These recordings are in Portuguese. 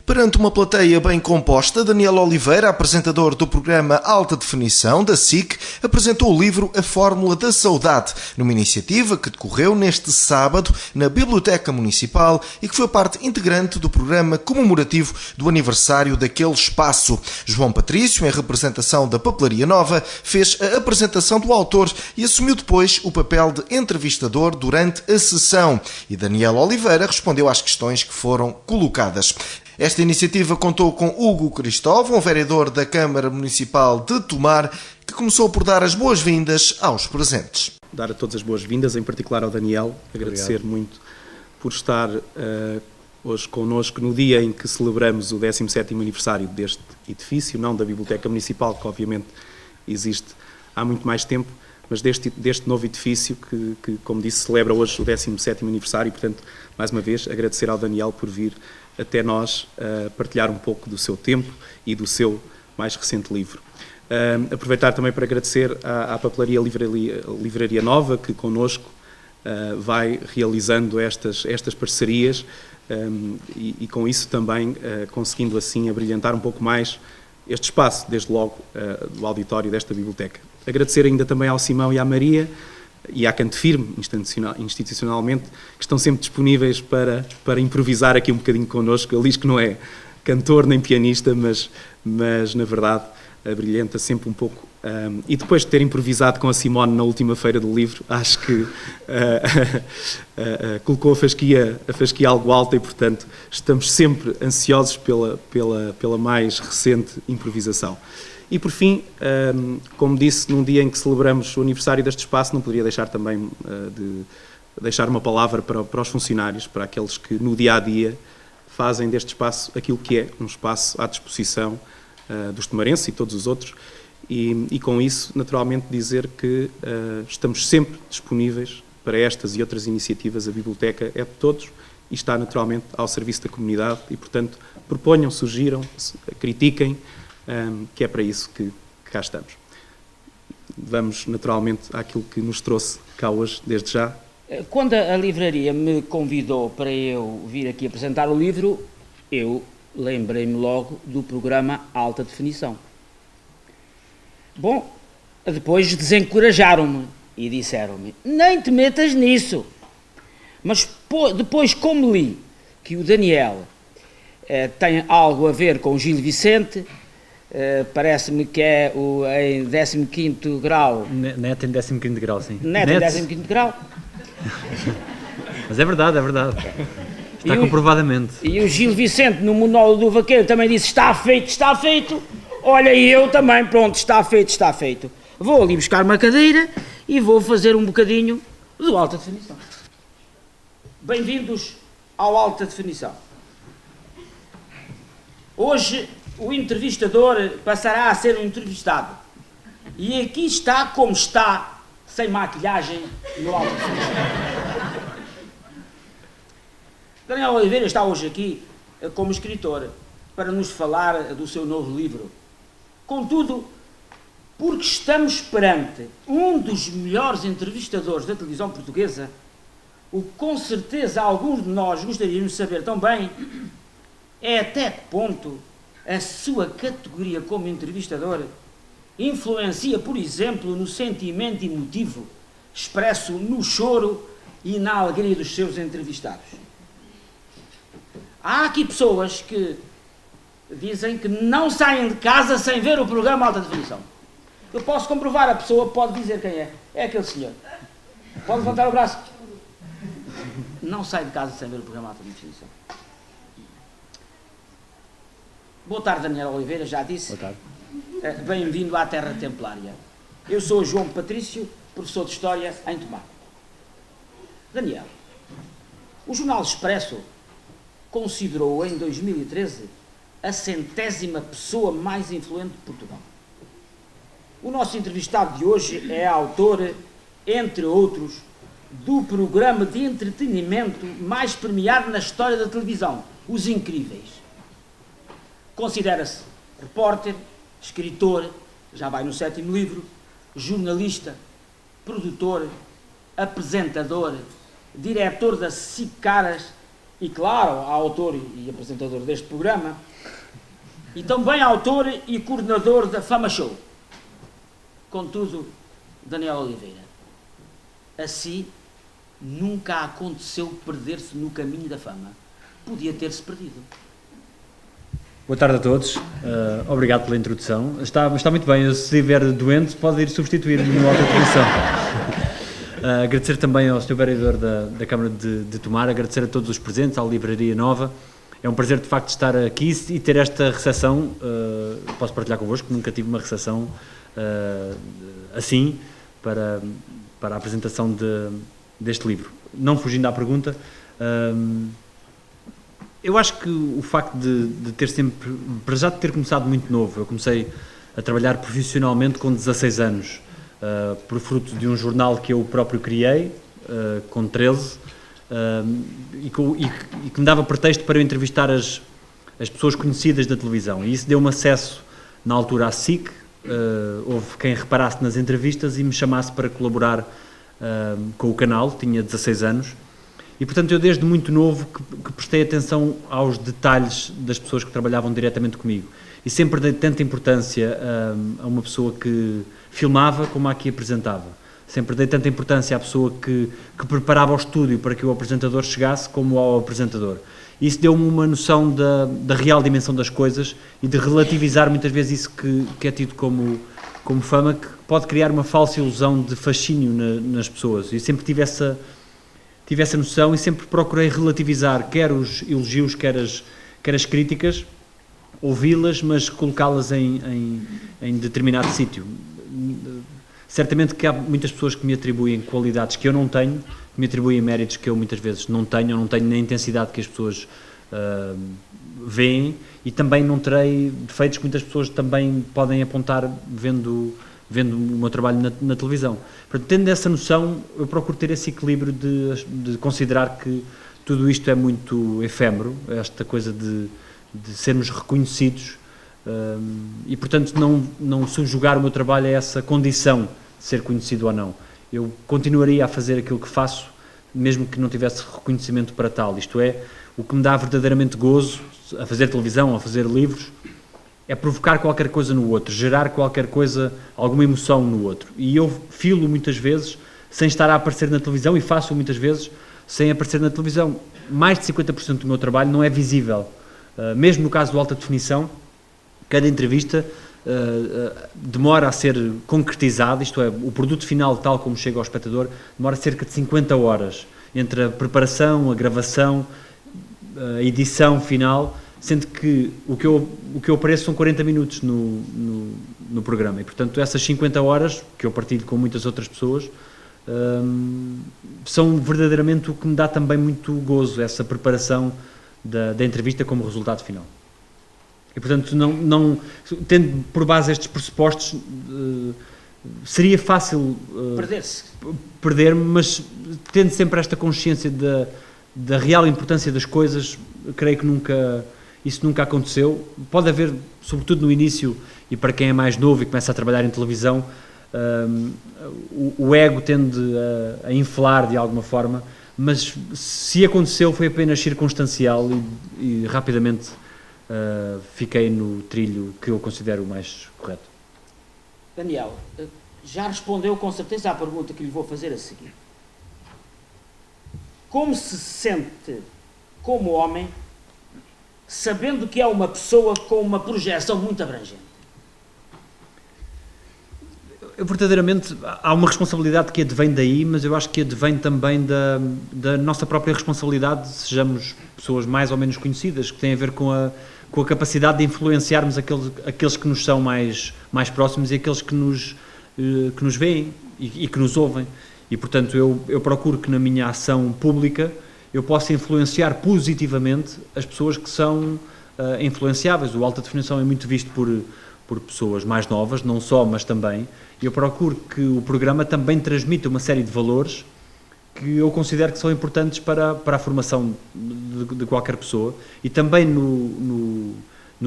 Perante uma plateia bem composta, Daniel Oliveira, apresentador do programa Alta Definição, da SIC, apresentou o livro A Fórmula da Saudade, numa iniciativa que decorreu neste sábado na Biblioteca Municipal e que foi parte integrante do programa comemorativo do aniversário daquele espaço. João Patrício, em representação da Papelaria Nova, fez a apresentação do autor e assumiu depois o papel de entrevistador durante a sessão. E Daniel Oliveira respondeu às questões que foram colocadas. Esta iniciativa contou com Hugo Cristóvão, vereador da Câmara Municipal de Tomar, que começou por dar as boas-vindas aos presentes. Dar a todos as boas-vindas, em particular ao Daniel, agradecer muito por estar hoje connosco no dia em que celebramos o 17º aniversário deste edifício, não da Biblioteca Municipal, que obviamente existe há muito mais tempo, mas deste novo edifício que, como disse, celebra hoje o 17º aniversário e, portanto, mais uma vez, agradecer ao Daniel por vir até nós partilhar um pouco do seu tempo e do seu mais recente livro. Aproveitar também para agradecer à Papelaria Livraria Nova, que connosco vai realizando estas parcerias e com isso também conseguindo assim abrilhantar um pouco mais este espaço, desde logo do auditório desta biblioteca. Agradecer ainda também ao Simão e à Maria e à Canto Firme, institucionalmente, que estão sempre disponíveis para improvisar aqui um bocadinho connosco. Ele diz que não é cantor nem pianista, mas na verdade brilhanta sempre um pouco. E depois de ter improvisado com a Simone na última feira do livro, acho que colocou a fasquia algo alta e, portanto, estamos sempre ansiosos pela mais recente improvisação. E, por fim, como disse, num dia em que celebramos o aniversário deste espaço, não poderia deixar também de deixar uma palavra para os funcionários, para aqueles que no dia-a-dia fazem deste espaço aquilo que é um espaço à disposição dos tomarenses e todos os outros, e com isso, naturalmente, dizer que estamos sempre disponíveis para estas e outras iniciativas. A biblioteca é de todos e está, naturalmente, ao serviço da comunidade e, portanto, proponham, sugiram, critiquem, que é para isso que cá estamos. Vamos, naturalmente, àquilo que nos trouxe cá hoje, desde já. Quando a livraria me convidou para eu vir aqui apresentar o livro, eu lembrei-me logo do programa Alta Definição. Bom, depois desencorajaram-me e disseram-me, nem te metas nisso. Mas depois, como li que o Daniel tem algo a ver com o Gil Vicente, parece-me que é em 15º grau. Neto em 15º grau, sim. Neto em 15º grau. Mas é verdade. Está comprovadamente. E o Gil Vicente, no monólogo do Vaqueiro, também disse, está feito. Olha, e eu também, pronto, está feito. Vou ali buscar uma cadeira e vou fazer um bocadinho do Alta Definição. Bem-vindos ao Alta Definição. Hoje o entrevistador passará a ser um entrevistado. E aqui está como está, sem maquilhagem, no Alta Definição. Daniel Oliveira está hoje aqui como escritor para nos falar do seu novo livro. Contudo, porque estamos perante um dos melhores entrevistadores da televisão portuguesa, o que com certeza alguns de nós gostaríamos de saber também é até que ponto a sua categoria como entrevistador influencia, por exemplo, no sentimento emotivo expresso no choro e na alegria dos seus entrevistados. Há aqui pessoas que dizem que não saem de casa sem ver o programa Alta Definição. Eu posso comprovar, a pessoa pode dizer quem é. É aquele senhor. Pode levantar o braço. Não sai de casa sem ver o programa Alta Definição. Boa tarde, Daniel Oliveira, já disse. Boa tarde. Bem-vindo à Terra Templária. Eu sou João Patrício, professor de História em Tomar. Daniel, o Jornal Expresso considerou em 2013 a 100ª pessoa mais influente de Portugal. O nosso entrevistado de hoje é autor, entre outros, do programa de entretenimento mais premiado na história da televisão, Os Incríveis. Considera-se repórter, escritor, já vai no 7º livro, jornalista, produtor, apresentador, diretor da SIC Caras e claro, autor e apresentador deste programa, e também autor e coordenador da Fama Show. Contudo, Daniel Oliveira, assim nunca aconteceu perder-se no caminho da fama. Podia ter-se perdido. Boa tarde a todos, obrigado pela introdução. Está muito bem, eu, se estiver doente pode ir substituir-me no alta definição. Agradecer também ao Sr. Vereador da Câmara de Tomar, agradecer a todos os presentes, à Livraria Nova. É um prazer de facto estar aqui e ter esta recepção, posso partilhar convosco, nunca tive uma recepção assim para a apresentação deste livro. Não fugindo à pergunta, eu acho que o facto de ter sempre, para já de ter começado muito novo, eu comecei a trabalhar profissionalmente com 16 anos, por fruto de um jornal que eu próprio criei, com 13, e que me dava pretexto para eu entrevistar as pessoas conhecidas da televisão. E isso deu-me acesso, na altura, à SIC. Houve quem reparasse nas entrevistas e me chamasse para colaborar com o canal, tinha 16 anos. E, portanto, eu desde muito novo que prestei atenção aos detalhes das pessoas que trabalhavam diretamente comigo. E sempre dei tanta importância a uma pessoa que filmava como a que apresentava. Sempre dei tanta importância à pessoa que preparava o estúdio para que o apresentador chegasse como ao apresentador. E isso deu-me uma noção da real dimensão das coisas e de relativizar muitas vezes isso que é tido como fama, que pode criar uma falsa ilusão de fascínio nas pessoas. E sempre tive essa noção e sempre procurei relativizar quer os elogios, quer as críticas, ouvi-las, mas colocá-las em determinado sítio. Certamente que há muitas pessoas que me atribuem qualidades que eu não tenho, que me atribuem méritos que eu muitas vezes não tenho, ou não tenho na intensidade que as pessoas veem, e também não terei defeitos que muitas pessoas também podem apontar vendo o meu trabalho na televisão. Portanto, tendo essa noção, eu procuro ter esse equilíbrio de considerar que tudo isto é muito efêmero, esta coisa de sermos reconhecidos, e, portanto, não subjugar o meu trabalho a essa condição de ser conhecido ou não. Eu continuaria a fazer aquilo que faço, mesmo que não tivesse reconhecimento para tal. Isto é, o que me dá verdadeiramente gozo a fazer televisão, a fazer livros, é provocar qualquer coisa no outro, gerar qualquer coisa, alguma emoção no outro. E eu filo muitas vezes sem estar a aparecer na televisão, e faço muitas vezes sem aparecer na televisão. Mais de 50% do meu trabalho não é visível. Mesmo no caso do alta definição, cada entrevista demora a ser concretizada, isto é, o produto final, tal como chega ao espectador, demora cerca de 50 horas, entre a preparação, a gravação, a edição final, sendo que o que eu apareço são 40 minutos no programa, e portanto essas 50 horas, que eu partilho com muitas outras pessoas, são verdadeiramente o que me dá também muito gozo, essa preparação da entrevista como resultado final. E portanto, tendo por base estes pressupostos, seria fácil perder-me, mas tendo sempre esta consciência da real importância das coisas, creio que isso nunca aconteceu. Pode haver, sobretudo no início, e para quem é mais novo e começa a trabalhar em televisão, o ego tende a inflar de alguma forma, mas se aconteceu foi apenas circunstancial e rapidamente fiquei no trilho que eu considero o mais correto. Daniel, já respondeu com certeza à pergunta que lhe vou fazer a seguir. Como se sente como homem, sabendo que é uma pessoa com uma projeção muito abrangente? Verdadeiramente, há uma responsabilidade que advém daí, mas eu acho que advém também da nossa própria responsabilidade, sejamos pessoas mais ou menos conhecidas, que tem a ver com a capacidade de influenciarmos aqueles que nos são mais próximos e aqueles que nos veem e que nos ouvem. E, portanto, eu procuro que na minha ação pública eu possa influenciar positivamente as pessoas que são influenciáveis. O alta definição é muito visto por pessoas mais novas, não só, mas também. Eu procuro que o programa também transmita uma série de valores que eu considero que são importantes para a formação de qualquer pessoa, e também no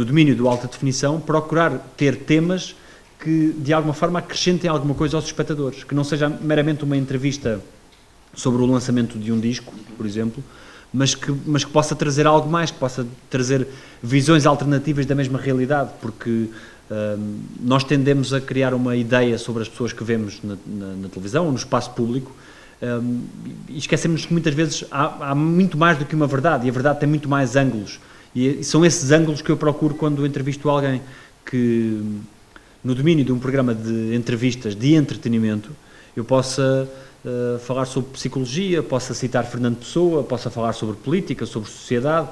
domínio do alta definição procurar ter temas que de alguma forma acrescentem alguma coisa aos espectadores, que não seja meramente uma entrevista sobre o lançamento de um disco, por exemplo, mas que possa trazer algo mais, que possa trazer visões alternativas da mesma realidade, porque nós tendemos a criar uma ideia sobre as pessoas que vemos na televisão ou no espaço público, e esquecemos que muitas vezes há muito mais do que uma verdade, e a verdade tem muito mais ângulos, e são esses ângulos que eu procuro quando entrevisto alguém que, no domínio de um programa de entrevistas de entretenimento, eu possa falar sobre psicologia, possa citar Fernando Pessoa, possa falar sobre política, sobre sociedade,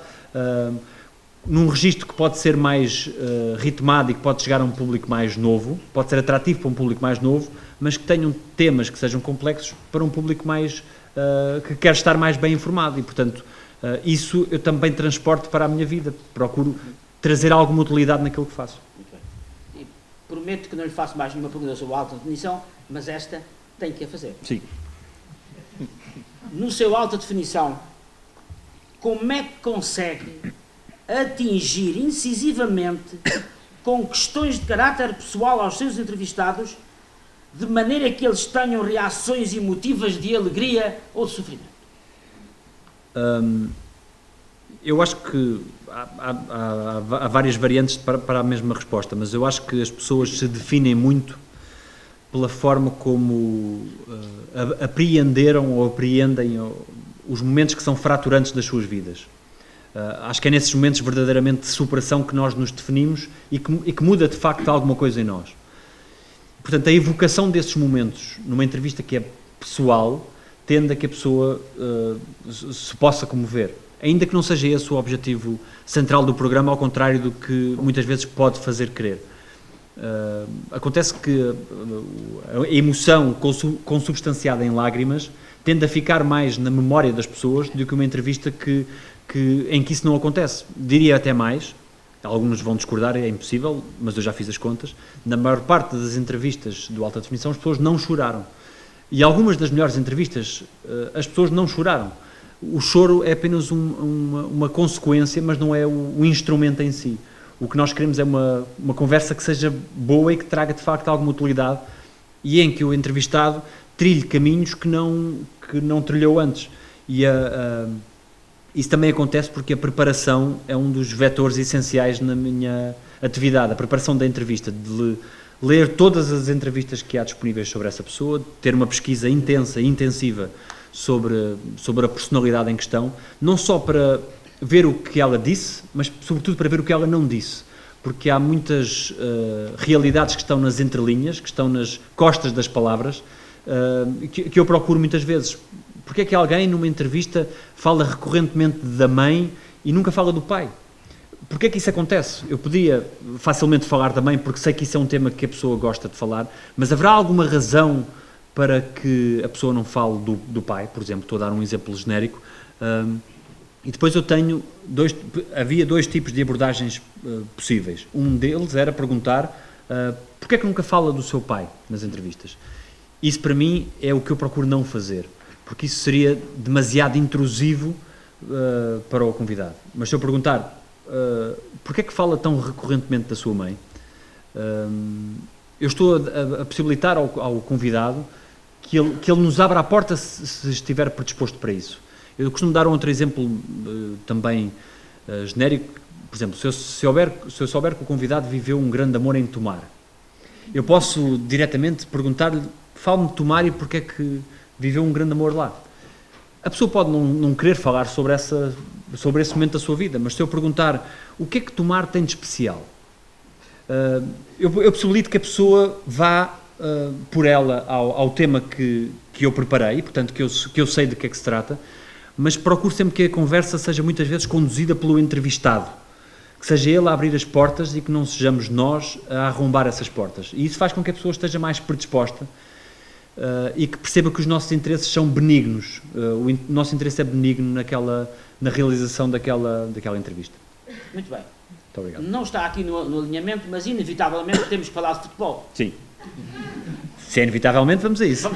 num registro que pode ser mais ritmado e que pode chegar a um público mais novo, pode ser atrativo para um público mais novo, mas que tenham temas que sejam complexos para um público mais que quer estar mais bem informado, e portanto isso eu também transporto para a minha vida, procuro trazer alguma utilidade naquilo que faço. E prometo que não lhe faço mais nenhuma pergunta sobre a alta definição, mas esta tem que a fazer. Sim. No seu alta definição, como é que consegue atingir incisivamente com questões de caráter pessoal aos seus entrevistados, de maneira que eles tenham reações emotivas de alegria ou de sofrimento? Eu acho que há várias variantes para a mesma resposta, mas eu acho que as pessoas se definem muito pela forma como apreenderam ou apreendem os momentos que são fraturantes das suas vidas. Acho que é nesses momentos verdadeiramente de superação que nós nos definimos e que muda de facto alguma coisa em nós. Portanto, a evocação desses momentos numa entrevista que é pessoal tende a que a pessoa se possa comover, ainda que não seja esse o objetivo central do programa, ao contrário do que muitas vezes pode fazer crer. Acontece que a emoção consubstanciada em lágrimas tende a ficar mais na memória das pessoas do que uma entrevista em que isso não acontece. Diria até mais, alguns vão discordar, é impossível, mas eu já fiz as contas, na maior parte das entrevistas do Alta Definição as pessoas não choraram. E algumas das melhores entrevistas as pessoas não choraram. O choro é apenas uma consequência, mas não é o instrumento em si. O que nós queremos é uma conversa que seja boa e que traga de facto alguma utilidade, e em que o entrevistado trilhe caminhos que não trilhou antes. E isso também acontece porque a preparação é um dos vetores essenciais na minha atividade. A preparação da entrevista, de ler todas as entrevistas que há disponíveis sobre essa pessoa, ter uma pesquisa intensa e intensiva sobre a personalidade em questão, não só para ver o que ela disse, mas sobretudo para ver o que ela não disse, porque há muitas realidades que estão nas entrelinhas, que estão nas costas das palavras, que eu procuro muitas vezes. Porque é que alguém numa entrevista fala recorrentemente da mãe e nunca fala do pai? Porque é que isso acontece? Eu podia facilmente falar da mãe porque sei que isso é um tema que a pessoa gosta de falar, mas haverá alguma razão para que a pessoa não fale do pai, por exemplo? Estou a dar um exemplo genérico. E depois havia dois tipos de abordagens possíveis. Um deles era perguntar porque é que nunca fala do seu pai nas entrevistas? Isso para mim é o que eu procuro não fazer, porque isso seria demasiado intrusivo para o convidado. Mas se eu perguntar porque é que fala tão recorrentemente da sua mãe, eu estou a possibilitar ao convidado que ele nos abra a porta se estiver predisposto para isso. Eu costumo dar um outro exemplo também genérico. Por exemplo, se eu souber que o convidado viveu um grande amor em Tomar, eu posso diretamente perguntar-lhe, fale-me de Tomar e porque é que viveu um grande amor lá. A pessoa pode não querer falar sobre esse momento da sua vida, mas se eu perguntar o que é que Tomar tem de especial, eu possibilito que a pessoa vá por ela ao tema que eu preparei, portanto que eu sei de que é que se trata, mas procuro sempre que a conversa seja muitas vezes conduzida pelo entrevistado, que seja ele a abrir as portas e que não sejamos nós a arrombar essas portas. E isso faz com que a pessoa esteja mais predisposta e que perceba que os nossos interesses são benignos. O nosso interesse é benigno na realização daquela entrevista. Muito bem. Muito obrigado. Não está aqui no alinhamento, mas inevitavelmente temos que falar de futebol. Sim. Se é inevitavelmente, vamos a isso.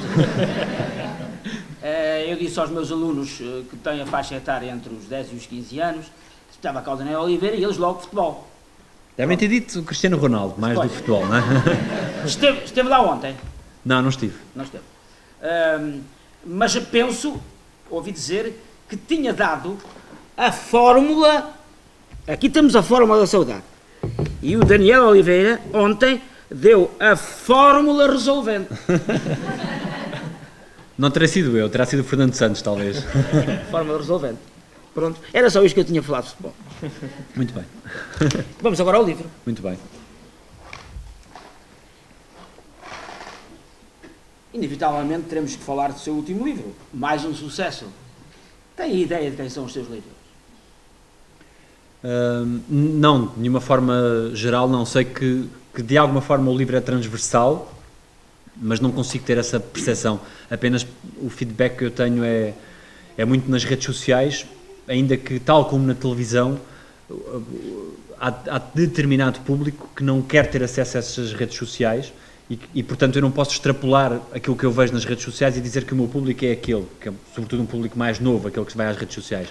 Eu disse aos meus alunos que têm a faixa etária entre os 10 e os 15 anos, estava a Caldanei Oliveira e eles logo futebol. Devem ter dito o Cristiano Ronaldo, mais do que futebol, não é? Esteve lá ontem? Não estive. Não esteve. Mas ouvi dizer que tinha dado a fórmula, aqui temos a fórmula da saudade, e o Daniel Oliveira ontem deu a fórmula resolvente. Não terá sido eu, terá sido o Fernando Santos, talvez. Fórmula resolvente. Pronto, era só isto que eu tinha falado de futebol. Muito bem. Vamos agora ao livro. Muito bem. Inevitavelmente teremos que falar do seu último livro, mais um sucesso. Tem ideia de quem são os seus leitores? Não, de nenhuma forma geral, não. Sei que de alguma forma o livro é transversal, mas não consigo ter essa percepção. Apenas o feedback que eu tenho é muito nas redes sociais, ainda que, tal como na televisão, há determinado público que não quer ter acesso a essas redes sociais e, portanto, eu não posso extrapolar aquilo que eu vejo nas redes sociais e dizer que o meu público é aquele, que é sobretudo um público mais novo, aquele que vai às redes sociais.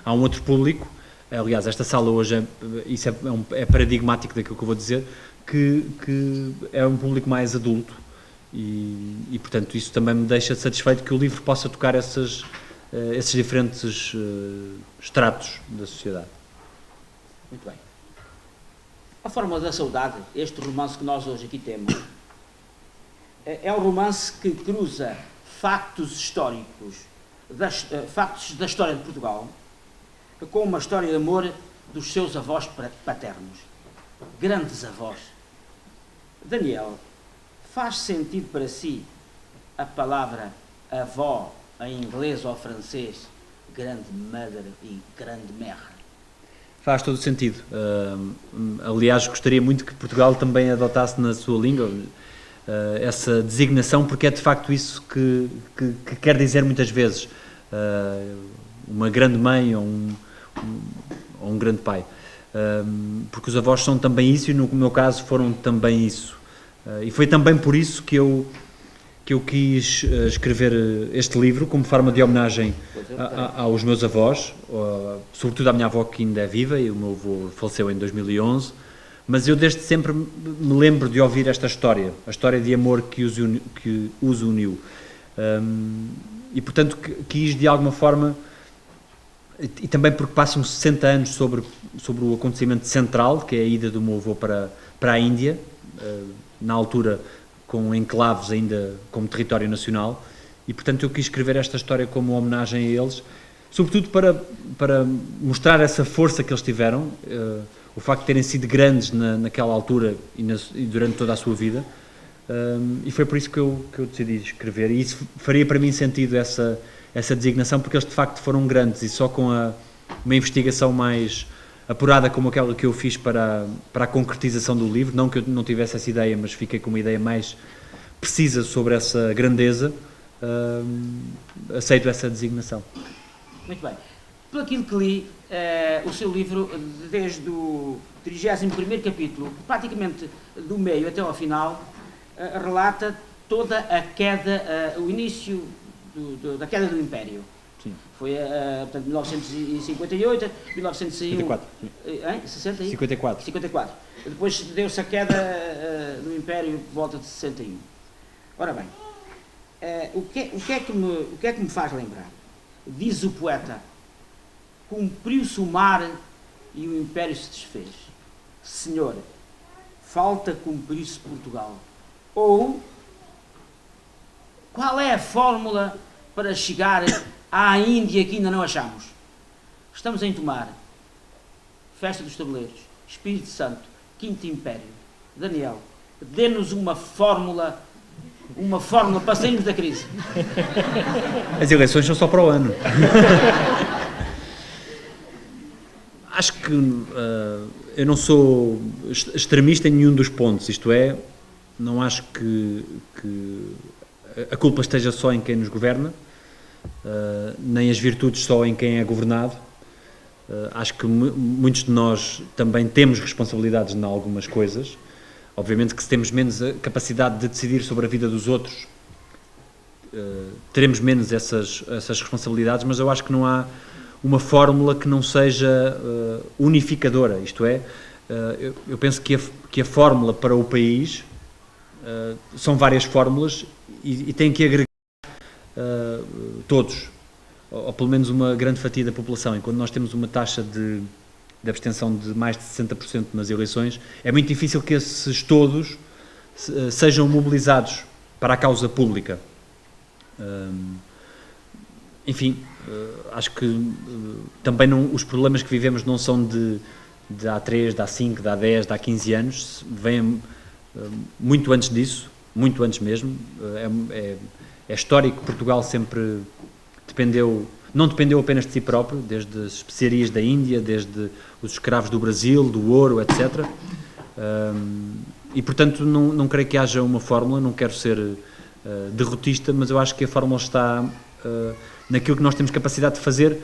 Há um outro público, aliás, esta sala hoje, isso é paradigmático daquilo que eu vou dizer, que é um público mais adulto e, portanto, isso também me deixa satisfeito que o livro possa tocar esses diferentes estratos da sociedade. Muito bem. A Fórmula da Saudade, este romance que nós hoje aqui temos, é um romance que cruza factos históricos, factos da história de Portugal, com uma história de amor dos seus avós paternos, grandes avós. Daniel, faz sentido para si a palavra avó em inglês ou francês, grande mother e grande mère? Faz todo o sentido. Aliás, gostaria muito que Portugal também adotasse na sua língua essa designação, porque é de facto isso que quer dizer muitas vezes uma grande mãe ou um grande pai. Porque os avós são também isso e no meu caso foram também isso. E foi também por isso que eu quis escrever este livro, como forma de homenagem aos meus avós, sobretudo à minha avó que ainda é viva, e o meu avô faleceu em 2011, mas eu desde sempre me lembro de ouvir esta história, a história de amor que os uniu. E portanto quis de alguma forma, e também porque passam 60 anos sobre o acontecimento central, que é a ida do meu avô para a Índia, na altura com enclaves ainda como território nacional, e portanto eu quis escrever esta história como homenagem a eles, sobretudo para mostrar essa força que eles tiveram, o facto de terem sido grandes naquela altura e durante toda a sua vida, e foi por isso que eu decidi escrever, e isso faria para mim sentido essa designação, porque eles de facto foram grandes, e só com uma investigação mais apurada como aquela que eu fiz para a concretização do livro, não que eu não tivesse essa ideia, mas fiquei com uma ideia mais precisa sobre essa grandeza, aceito essa designação. Muito bem. Por aquilo que li, o seu livro, desde o 31º capítulo, praticamente do meio até ao final, relata toda a queda, o início da queda do Império. Sim. Foi, portanto, 1958, 1961... 54. 54. 54. Depois deu-se a queda do Império por volta de 61. Ora bem, o que é que me faz lembrar? Diz o poeta, cumpriu-se o mar e o Império se desfez. Senhor, falta cumprir-se Portugal. Ou, qual é a fórmula para chegar à Índia que ainda não achamos? Estamos em Tomar, Festa dos Tabuleiros, Espírito Santo, Quinto Império. Daniel, dê-nos uma fórmula para sairmos da crise. As eleições são só para o ano. Acho que eu não sou extremista em nenhum dos pontos, isto é, não acho que a culpa esteja só em quem nos governa, nem as virtudes só em quem é governado. Acho que muitos de nós também temos responsabilidades em algumas coisas. Obviamente que se temos menos a capacidade de decidir sobre a vida dos outros, teremos menos essas responsabilidades, mas eu acho que não há uma fórmula que não seja unificadora, isto é, eu penso que a fórmula para o país são várias fórmulas e tem que agregar todos. ou pelo menos uma grande fatia da população, e quando nós temos uma taxa de abstenção de mais de 60% nas eleições, é muito difícil que esses todos sejam mobilizados para a causa pública. Enfim, acho que também os problemas que vivemos não são de há 3, de há 5, de há 10, de há 15 anos, vêm muito antes disso, muito antes mesmo. É histórico que Portugal sempre não dependeu apenas de si próprio, desde as especiarias da Índia, desde os escravos do Brasil, do ouro, etc. E, portanto, não creio que haja uma fórmula, não quero ser derrotista, mas eu acho que a fórmula está naquilo que nós temos capacidade de fazer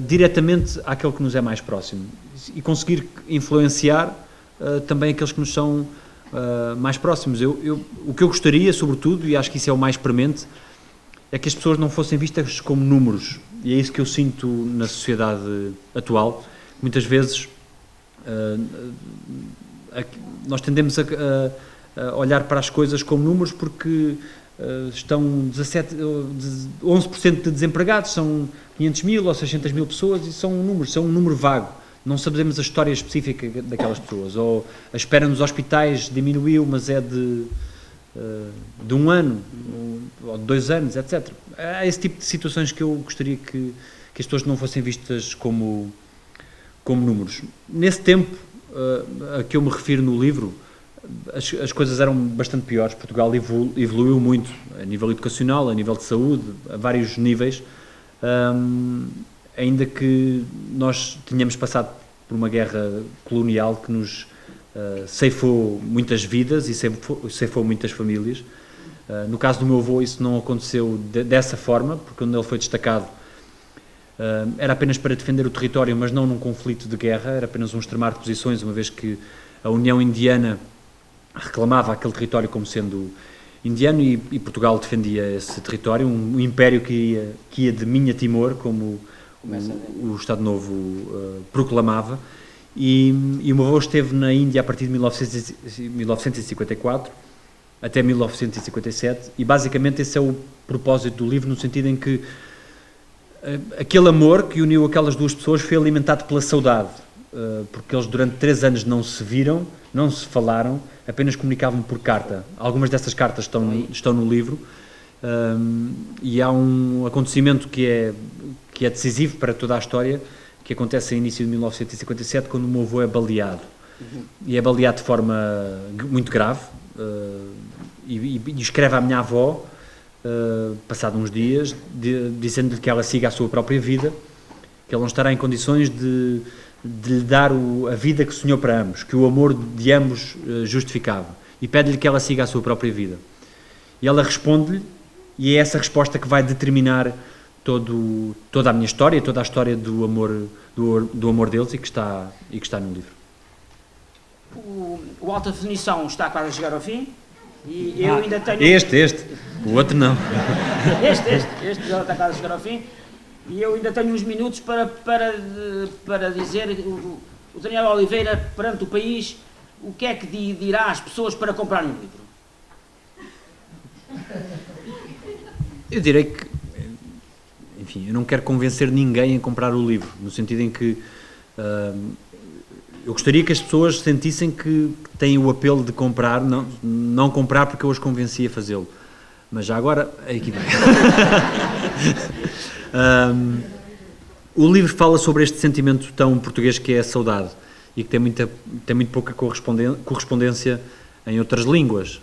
diretamente àquele que nos é mais próximo e conseguir influenciar também aqueles que nos são mais próximos. O que eu gostaria, sobretudo, e acho que isso é o mais premente, é que as pessoas não fossem vistas como números, e é isso que eu sinto na sociedade atual. Muitas vezes nós tendemos a olhar para as coisas como números porque estão 11% de desempregados, são 500 mil ou 600 mil pessoas, e são um número vago. Não sabemos a história específica daquelas pessoas, ou a espera nos hospitais diminuiu, mas é de 1 ano, ou de 2 anos, etc. Há esse tipo de situações que eu gostaria que as pessoas não fossem vistas como números. Nesse tempo a que eu me refiro no livro, as coisas eram bastante piores. Portugal evoluiu muito a nível educacional, a nível de saúde, a vários níveis, ainda que nós tínhamos passado por uma guerra colonial que nos ceifou muitas vidas e ceifou muitas famílias. No caso do meu avô, isso não aconteceu dessa forma, porque quando ele foi destacado era apenas para defender o território, mas não num conflito de guerra, era apenas um extremar de posições, uma vez que a União Indiana reclamava aquele território como sendo indiano e Portugal defendia esse território, um império que ia de Minha Timor, como o Estado Novo proclamava, e o meu avô esteve na Índia a partir de 1954 até 1957, e basicamente esse é o propósito do livro, no sentido em que aquele amor que uniu aquelas duas pessoas foi alimentado pela saudade, porque eles durante 3 anos não se viram, não se falaram, apenas comunicavam por carta. Algumas dessas cartas estão no livro, e há um acontecimento que é decisivo para toda a história, que acontece no início de 1957, quando o meu avô é baleado. E é baleado de forma muito grave, e escreve à minha avó, passado uns dias, dizendo-lhe que ela siga a sua própria vida, que ela não estará em condições de lhe dar a vida que sonhou para ambos, que o amor de ambos justificava, e pede-lhe que ela siga a sua própria vida. E ela responde-lhe, e é essa resposta que vai determinar toda a minha história, toda a história do amor deles, e que está no livro. O Alta Definição está quase a chegar ao fim, e eu ainda tenho... Este, o outro não. Este já está quase a chegar ao fim, e eu ainda tenho uns minutos para dizer, o Daniel Oliveira, perante o país, o que é que dirá às pessoas para comprarem um livro? Eu direi que, enfim, eu não quero convencer ninguém a comprar o livro, no sentido em que eu gostaria que as pessoas sentissem que têm o apelo de comprar, não comprar porque eu os convenci a fazê-lo. Mas já agora, aqui vai. O livro fala sobre este sentimento tão português que é a saudade, e que tem muito pouca correspondência em outras línguas.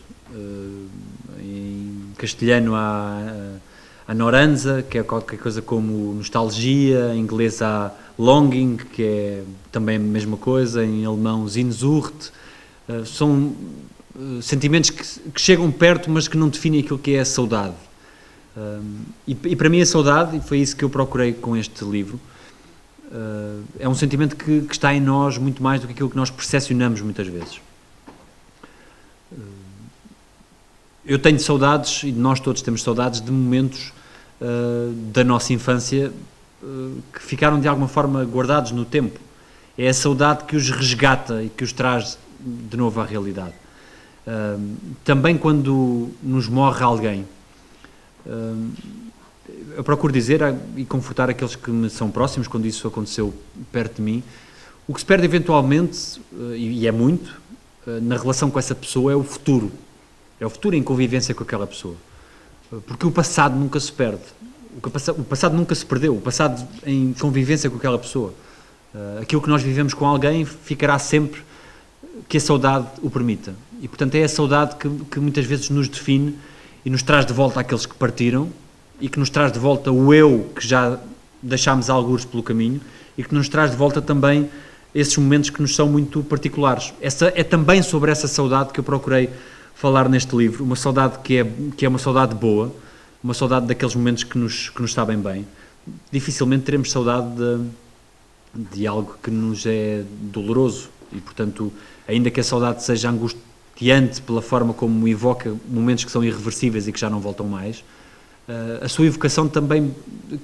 Em castelhano há noranza, que é qualquer coisa como nostalgia, em inglês há longing, que é também a mesma coisa, em alemão Sehnsucht. São sentimentos que chegam perto, mas que não definem aquilo que é a saudade. E para mim a saudade, e foi isso que eu procurei com este livro, é um sentimento que está em nós muito mais do que aquilo que nós percepcionamos muitas vezes. Eu tenho saudades, e nós todos temos saudades, de momentos da nossa infância que ficaram de alguma forma guardados no tempo. É a saudade que os resgata e que os traz de novo à realidade. Também quando nos morre alguém, eu procuro dizer e confortar aqueles que me são próximos quando isso aconteceu perto de mim. O que se perde eventualmente, e é muito, na relação com essa pessoa é o futuro. É o futuro em convivência com aquela pessoa. Porque o passado nunca se perde. O passado nunca se perdeu. O passado em convivência com aquela pessoa. Aquilo que nós vivemos com alguém ficará sempre que a saudade o permita. E, portanto, é a saudade que muitas vezes nos define e nos traz de volta aqueles que partiram e que nos traz de volta o eu que já deixámos algures pelo caminho e que nos traz de volta também esses momentos que nos são muito particulares. É também sobre essa saudade que eu procurei falar neste livro, uma saudade que é uma saudade boa, uma saudade daqueles momentos que nos sabem bem. Dificilmente teremos saudade de algo que nos é doloroso e, portanto, ainda que a saudade seja angustiante pela forma como evoca momentos que são irreversíveis e que já não voltam mais, a sua evocação também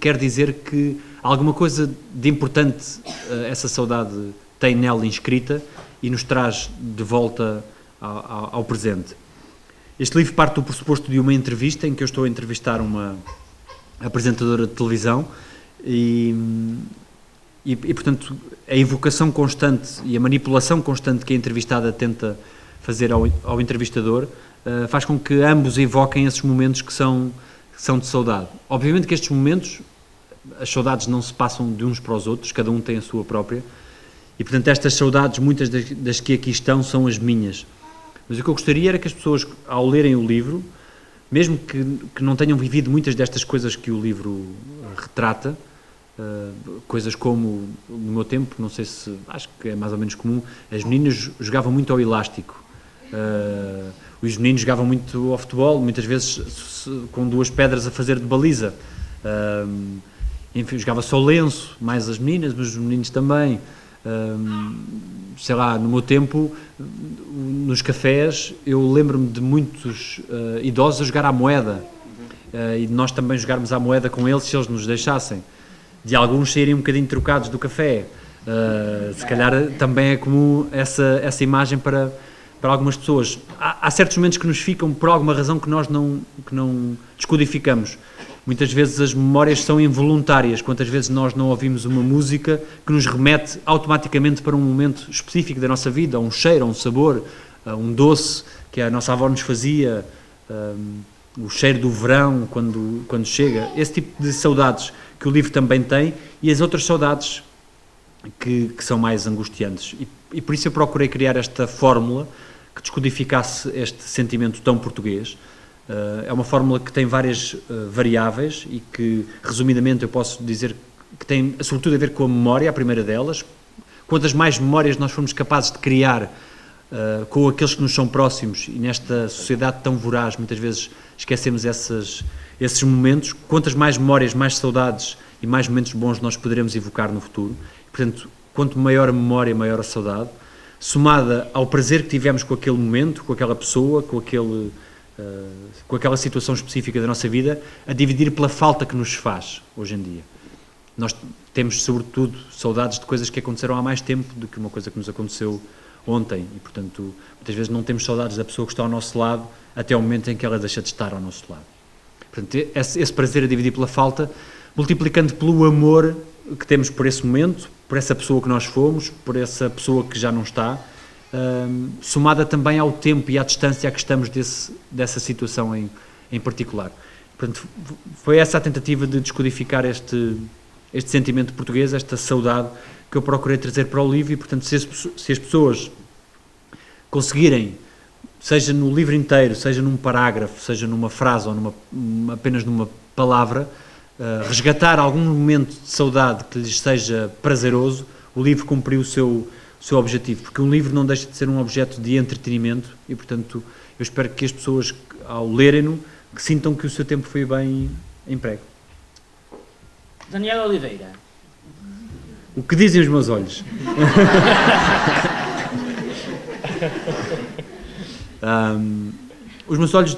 quer dizer que alguma coisa de importante essa saudade tem nela inscrita e nos traz de volta ao presente. Este livro parte do pressuposto de uma entrevista em que eu estou a entrevistar uma apresentadora de televisão e, portanto, a evocação constante e a manipulação constante que a entrevistada tenta fazer ao entrevistador faz com que ambos evoquem esses momentos que são de saudade. Obviamente que estes momentos, as saudades não se passam de uns para os outros, cada um tem a sua própria, e portanto estas saudades, muitas das que aqui estão, são as minhas. Mas o que eu gostaria era que as pessoas, ao lerem o livro, mesmo que não tenham vivido muitas destas coisas que o livro retrata, coisas como, no meu tempo, não sei se, acho que é mais ou menos comum, as meninas jogavam muito ao elástico, os meninos jogavam muito ao futebol, muitas vezes com 2 pedras a fazer de baliza, enfim, jogava só lenço, mais as meninas, mas os meninos também. Sei lá, no meu tempo, nos cafés, eu lembro-me de muitos idosos a jogar à moeda, e de nós também jogarmos à moeda com eles, se eles nos deixassem. De alguns saírem um bocadinho trocados do café. Se calhar também é comum essa imagem para algumas pessoas. Há certos momentos que nos ficam por alguma razão que nós não descodificamos. Muitas vezes as memórias são involuntárias, quantas vezes nós não ouvimos uma música que nos remete automaticamente para um momento específico da nossa vida, a um cheiro, a um sabor, a um doce que a nossa avó nos fazia, o cheiro do verão quando chega, esse tipo de saudades que o livro também tem, e as outras saudades que são mais angustiantes. E por isso eu procurei criar esta fórmula que descodificasse este sentimento tão português. É uma fórmula que tem várias variáveis e que, resumidamente, eu posso dizer que tem sobretudo a ver com a memória, a primeira delas. Quantas mais memórias nós formos capazes de criar com aqueles que nos são próximos, e nesta sociedade tão voraz, muitas vezes esquecemos esses momentos, quantas mais memórias, mais saudades e mais momentos bons nós poderemos evocar no futuro. Portanto, quanto maior a memória, maior a saudade, somada ao prazer que tivemos com aquele momento, com aquela pessoa, com aquela situação específica da nossa vida, a dividir pela falta que nos faz hoje em dia. Nós temos, sobretudo, saudades de coisas que aconteceram há mais tempo do que uma coisa que nos aconteceu ontem, e, portanto, muitas vezes não temos saudades da pessoa que está ao nosso lado até o momento em que ela deixa de estar ao nosso lado. Portanto, esse prazer a dividir pela falta, multiplicando pelo amor que temos por esse momento, por essa pessoa que nós fomos, por essa pessoa que já não está, somada também ao tempo e à distância a que estamos dessa situação em particular. Portanto, foi essa a tentativa de descodificar este sentimento português, esta saudade que eu procurei trazer para o livro, e, portanto, se as pessoas conseguirem, seja no livro inteiro, seja num parágrafo, seja numa frase ou apenas numa palavra, resgatar algum momento de saudade que lhes seja prazeroso, o livro cumpriu o seu objetivo, porque um livro não deixa de ser um objeto de entretenimento e, portanto, eu espero que as pessoas, ao lerem-no, que sintam que o seu tempo foi bem emprego. Daniel Oliveira. O que dizem os meus olhos? Os meus olhos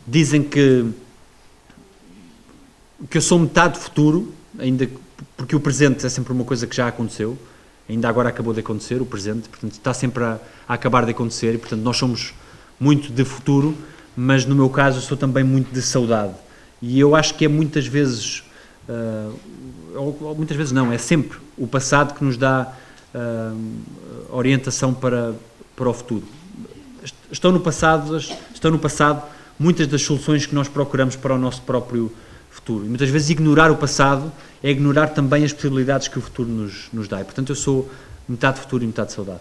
dizem que eu sou metade futuro, ainda porque o presente é sempre uma coisa que já aconteceu, ainda agora acabou de acontecer, o presente, portanto está sempre a acabar de acontecer, e portanto nós somos muito de futuro, mas no meu caso eu sou também muito de saudade, E eu acho que é muitas vezes, ou muitas vezes não, é sempre o passado que nos dá orientação para o futuro. Estão no passado muitas das soluções que nós procuramos para o nosso próprio futuro. E muitas vezes ignorar o passado é ignorar também as possibilidades que o futuro nos dá. E, portanto, eu sou metade futuro e metade saudade.